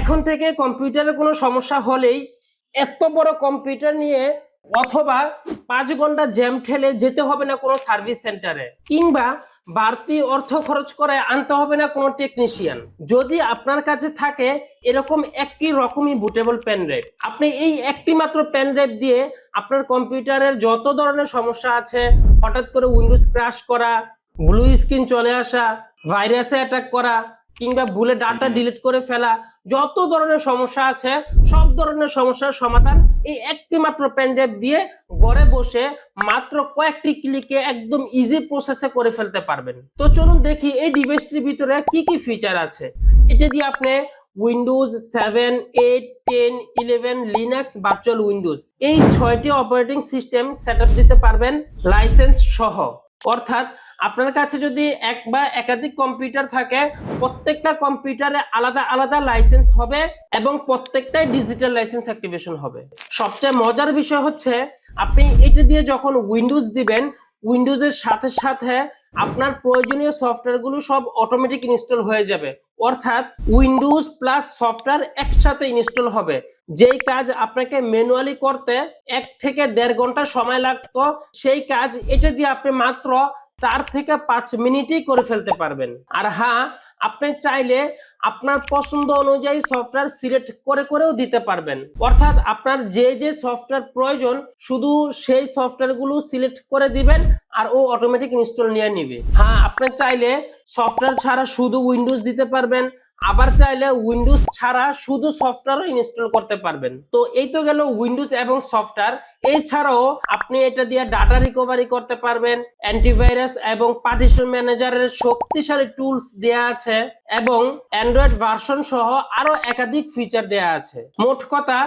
এখন থেকে কম্পিউটারে কোনো সমস্যা হলেই এত বড় কম্পিউটার নিয়ে অথবা 5 ঘন্টা জ্যাম ঠেলে যেতে হবে না কোনো সার্ভিস সেন্টারে, কিংবা বাড়তি অর্থ খরচ করে আনতে হবে না কোনো টেকনিশিয়ান। যদি আপনার কাছে থাকে এরকম একই রকমই বুটেবল পেন ড্রাইভ, আপনি এই একটি মাত্র পেন ড্রাইভ দিয়ে আপনার কম্পিউটারের যত ধরনের সমস্যা আছে, হঠাৎ করে উইন্ডোজ ক্র্যাশ করা, ব্লু স্ক্রিন চলে আসা, ভাইরাসে অ্যাটাক করা, কিংবা ভুলে ডাটা ডিলিট করে ফেলা, যত ধরনের সমস্যা আছে সব ধরনের সমস্যার সমাধান এই একটি মাত্র পেন ড্রাইভ দিয়ে ঘরে বসে মাত্র কয়েকটি ক্লিকে একদম ইজি প্রসেসে করে ফেলতে পারবেন। তো চলুন দেখি এই ডিভাইসটির ভিতরে কি কি ফিচার আছে। এটা দিয়ে আপনি উইন্ডোজ 7, 8, 10, 11, লিনাক্স, ভার্চুয়াল উইন্ডোজ এই 6টি অপারেটিং সিস্টেম সেটআপ দিতে পারবেন লাইসেন্স সহ। অর্থাৎ আপনার কাছে যদি এক বা একাধিক কম্পিউটার থাকে, প্রত্যেকটা কম্পিউটারে আলাদা আলাদা লাইসেন্স হবে এবং প্রত্যেকটাই ডিজিটাল লাইসেন্স অ্যাক্টিভেশন হবে। সবচেয়ে মজার বিষয় হচ্ছে আপনি এটা দিয়ে যখন উইন্ডোজ দিবেন, উইন্ডোজের সাথে সাথে আপনার প্রয়োজনীয় সফটওয়্যারগুলো সব অটোমেটিক ইনস্টল হয়ে যাবে। অর্থাৎ উইন্ডোজ প্লাস সফটওয়্যার একসাথে ইনস্টল হবে। যেই কাজ আপনাকে ম্যানুয়ালি করতে 1 থেকে 1.5 ঘন্টা সময় লাগতো, সেই কাজ এটা দিয়ে আপনি মাত্র 4 থেকে 5 মিনিটেই করে ফেলতে পারবেন। আর হ্যাঁ, আপনি চাইলে আপনার পছন্দ অনুযায়ী সফটওয়্যার সিলেক্ট করে করেও দিতে পারবেন। অর্থাৎ আপনার যে যে সফটওয়্যার প্রয়োজন শুধু সেই সফটওয়্যারগুলো সিলেক্ট করে দিবেন আর ও অটোমেটিক ইনস্টল নিয়ে নিবে। হ্যাঁ, আপনি চাইলে সফটওয়্যার ছাড়া শুধু উইন্ডোজ দিতে পারবেন, আবার চাইলে উইন্ডোজ ছাড়া শুধু সফটওয়্যারও ইনস্টল করতে পারবেন। তো এই তো গেল উইন্ডোজ এবং সফটওয়্যার। এছাড়াও আপনি এটা দিয়ে ডাটা রিকভারি করতে পারবেন, অ্যান্টিভাইরাস এবং পার্টিশন ম্যানেজারের শক্তিশালী টুলস দেয়া আছে এবং অ্যান্ড্রয়েড ভার্সন সহ আরো একাধিক ফিচার দেয়া আছে। মোট কথা,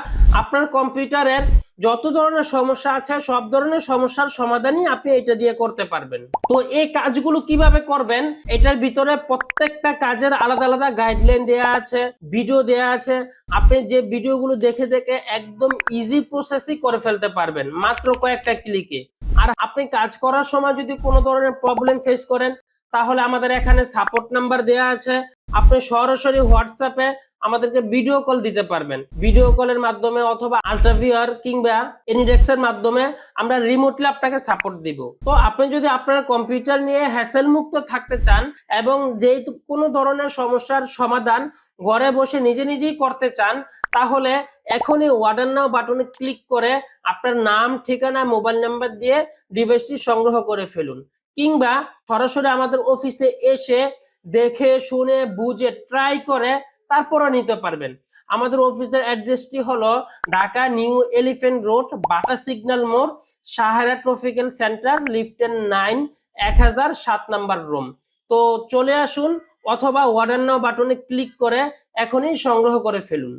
আপনার কম্পিউটারের যত ধরনের সমস্যা আছে সব ধরনের সমস্যার সমাধানই আপনি এটা দিয়ে করতে পারবেন। তো এই কাজগুলো কিভাবে করবেন, এটার ভিতরে প্রত্যেকটা কাজের আলাদা আলাদা গাইডলাইন দেয়া আছে, ভিডিও দেয়া আছে। আপনি যে ভিডিওগুলো দেখে দেখে একদম ইজি প্রসেসই করে ফেলতে পারবেন মাত্র কয়েকটা ক্লিকে। আর আপনি কাজ করার সময় যদি কোনো ধরনের প্রবলেম ফেস করেন, তাহলে আমাদের এখানে সাপোর্ট নাম্বার দেয়া আছে। আপনি সরাসরি হোয়াটসঅ্যাপে আমাদেরকে ভিডিও কল দিতে পারবেন। ভিডিও কলের মাধ্যমে অথবা আল্ট্রাভিআর কিংবা এনিডেক্সের মাধ্যমে আমরা রিমোটলি আপনাকে সাপোর্ট দিব। তো আপনি যদি আপনার কম্পিউটার নিয়ে হ্যাসেল মুক্ত থাকতে চান এবং যেহেতু কোনো ধরনের সমস্যার সমাধান ঘরে বসে নিজে নিজেই করতে চান, তাহলে এখনই অর্ডার নাও বাটনে ক্লিক করে আপনার নাম, ঠিকানা, মোবাইল নাম্বার দিয়ে ডিভাইসটি সংগ্রহ করে ফেলুন। কিংবা সরাসরি আমাদের অফিসে এসে দেখে শুনে বুঝে ট্রাই করে তারপরও নিতে পারবেন। আমাদের অফিসের অ্যাড্রেসটি হলো Dhaka New Elephant Road, Bata signal মোড়, সাহারা ট্রপিক্যাল সেন্টার, লিফটেন 9, 1007 নাম্বার রুম। তো চলে আসুন অথবা অর্ডার নাও বাটনে ক্লিক করে এখনই সংগ্রহ করে ফেলুন।